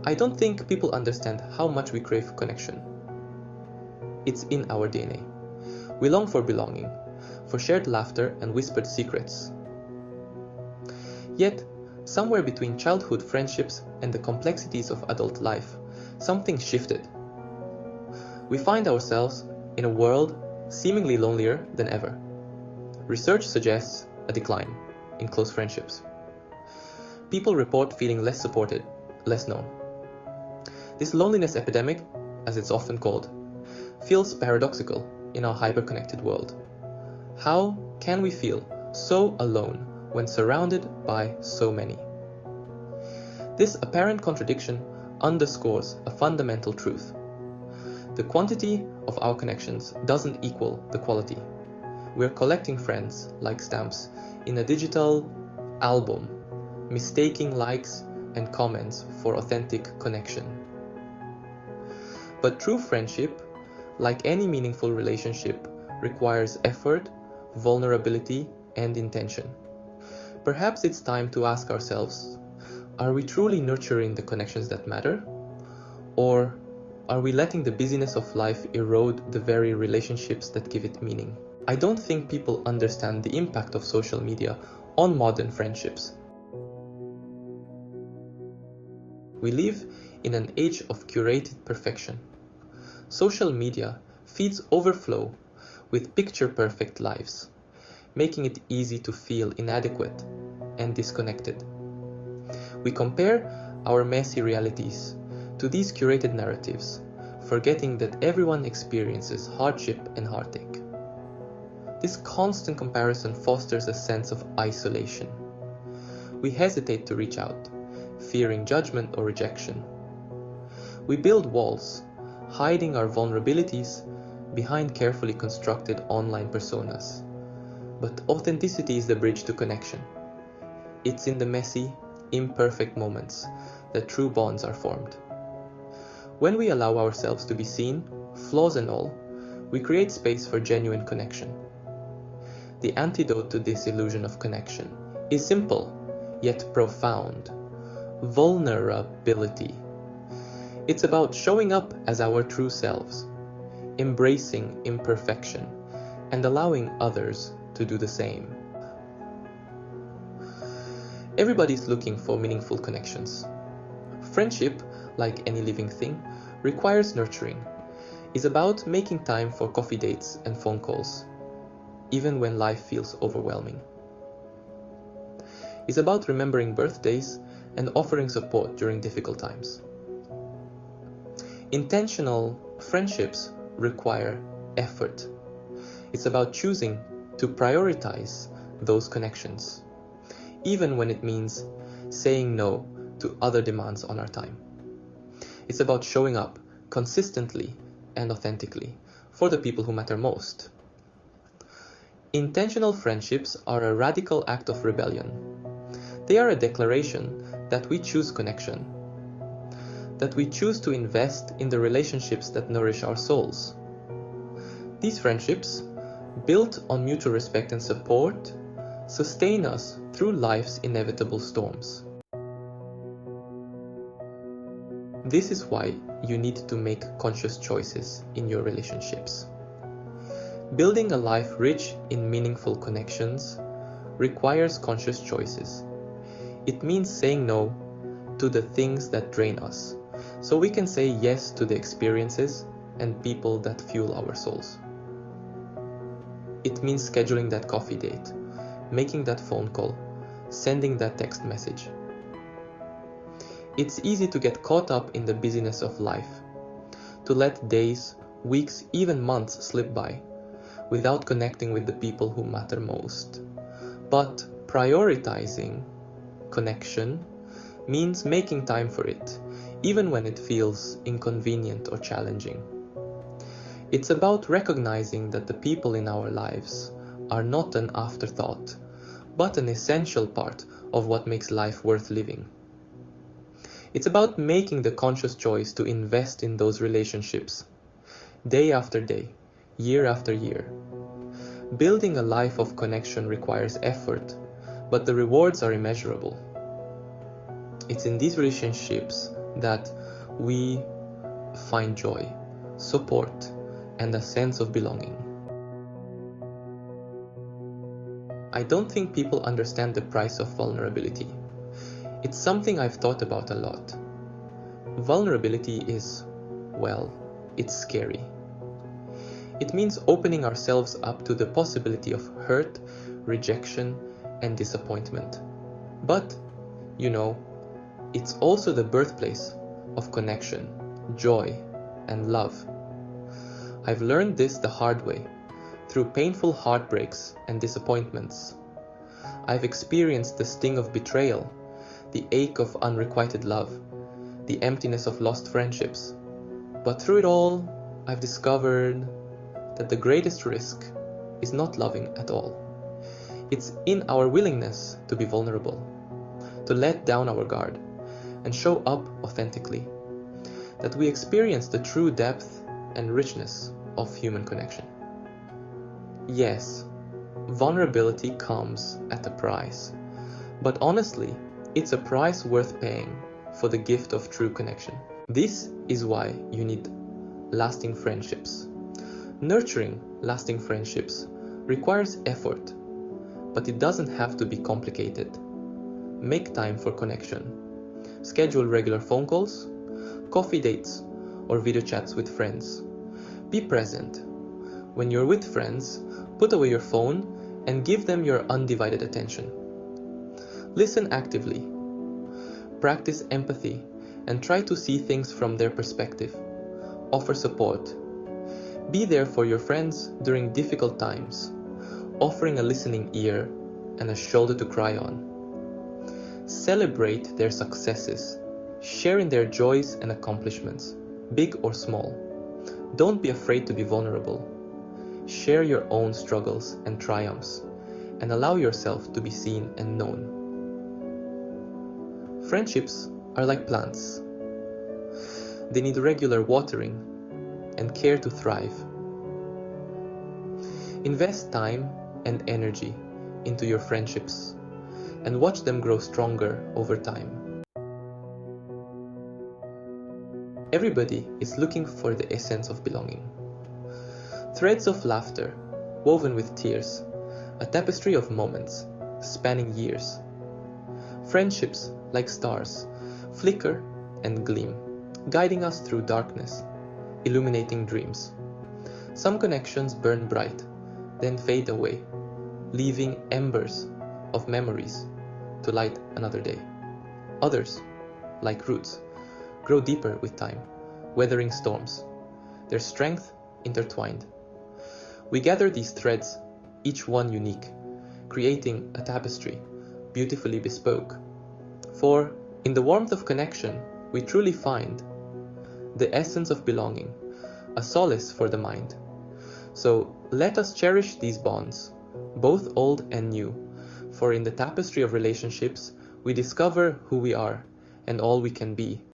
I don't think people understand how much we crave connection. It's in our DNA. We long for belonging, for shared laughter and whispered secrets. Yet, somewhere between childhood friendships and the complexities of adult life, something shifted. We find ourselves in a world seemingly lonelier than ever. Research suggests a decline in close friendships. People report feeling less supported, less known. This loneliness epidemic, as it's often called, feels paradoxical in our hyper-connected world. How can we feel so alone when surrounded by so many? This apparent contradiction underscores a fundamental truth. The quantity of our connections doesn't equal the quality. We're collecting friends like stamps in a digital album, mistaking likes and comments for authentic connection. But true friendship, like any meaningful relationship, requires effort, vulnerability, and intention. Perhaps it's time to ask ourselves, are we truly nurturing the connections that matter? Or are we letting the busyness of life erode the very relationships that give it meaning? I don't think people understand the impact of social media on modern friendships. We live in an age of curated perfection. Social media feeds overflow with picture-perfect lives, making it easy to feel inadequate and disconnected. We compare our messy realities to these curated narratives, forgetting that everyone experiences hardship and heartache. This constant comparison fosters a sense of isolation. We hesitate to reach out, fearing judgment or rejection. We build walls, hiding our vulnerabilities behind carefully constructed online personas. But authenticity is the bridge to connection. It's in the messy, imperfect moments that true bonds are formed. When we allow ourselves to be seen, flaws and all, we create space for genuine connection. The antidote to this illusion of connection is simple, yet profound: vulnerability. It's about showing up as our true selves, embracing imperfection, and allowing others to do the same. Everybody's looking for meaningful connections. Friendship, like any living thing, requires nurturing. It's about making time for coffee dates and phone calls, even when life feels overwhelming. It's about remembering birthdays and offering support during difficult times. Intentional friendships require effort. It's about choosing to prioritize those connections, even when it means saying no to other demands on our time. It's about showing up consistently and authentically for the people who matter most. Intentional friendships are a radical act of rebellion. They are a declaration that we choose connection, that we choose to invest in the relationships that nourish our souls. These friendships, built on mutual respect and support, sustain us through life's inevitable storms. This is why you need to make conscious choices in your relationships. Building a life rich in meaningful connections requires conscious choices. It means saying no to the things that drain us, so we can say yes to the experiences and people that fuel our souls. It means scheduling that coffee date, making that phone call, sending that text message. It's easy to get caught up in the busyness of life, to let days, weeks, even months slip by without connecting with the people who matter most. But prioritizing connection means making time for it, even when it feels inconvenient or challenging. It's about recognizing that the people in our lives are not an afterthought, but an essential part of what makes life worth living. It's about making the conscious choice to invest in those relationships, day after day, year after year. Building a life of connection requires effort, but the rewards are immeasurable. It's in these relationships that we find joy, support, and a sense of belonging. I don't think people understand the price of vulnerability. It's something I've thought about a lot. Vulnerability is, well, it's scary. It means opening ourselves up to the possibility of hurt, rejection, and disappointment. But, it's also the birthplace of connection, joy, and love. I've learned this the hard way, through painful heartbreaks and disappointments. I've experienced the sting of betrayal, the ache of unrequited love, the emptiness of lost friendships. But through it all, I've discovered that the greatest risk is not loving at all. It's in our willingness to be vulnerable, to let down our guard, and show up authentically, that we experience the true depth and richness of human connection. Yes, vulnerability comes at a price, but honestly, it's a price worth paying for the gift of true connection. This is why you need lasting friendships. Nurturing lasting friendships requires effort, but it doesn't have to be complicated. Make time for connection. Schedule regular phone calls, coffee dates, or video chats with friends. Be present. When you're with friends, put away your phone and give them your undivided attention. Listen actively. Practice empathy and try to see things from their perspective. Offer support. Be there for your friends during difficult times, offering a listening ear and a shoulder to cry on. Celebrate their successes, share in their joys and accomplishments, big or small. Don't be afraid to be vulnerable. Share your own struggles and triumphs, and allow yourself to be seen and known. Friendships are like plants. They need regular watering and care to thrive. Invest time and energy into your friendships and watch them grow stronger over time. Everybody is looking for the essence of belonging. Threads of laughter, woven with tears, a tapestry of moments, spanning years. Friendships, like stars, flicker and gleam, guiding us through darkness, illuminating dreams. Some connections burn bright, then fade away, leaving embers of memories to light another day. Others, like roots, grow deeper with time, weathering storms, their strength intertwined. We gather these threads, each one unique, creating a tapestry, beautifully bespoke. For in the warmth of connection, we truly find the essence of belonging, a solace for the mind. So let us cherish these bonds, both old and new, for in the tapestry of relationships, we discover who we are and all we can be.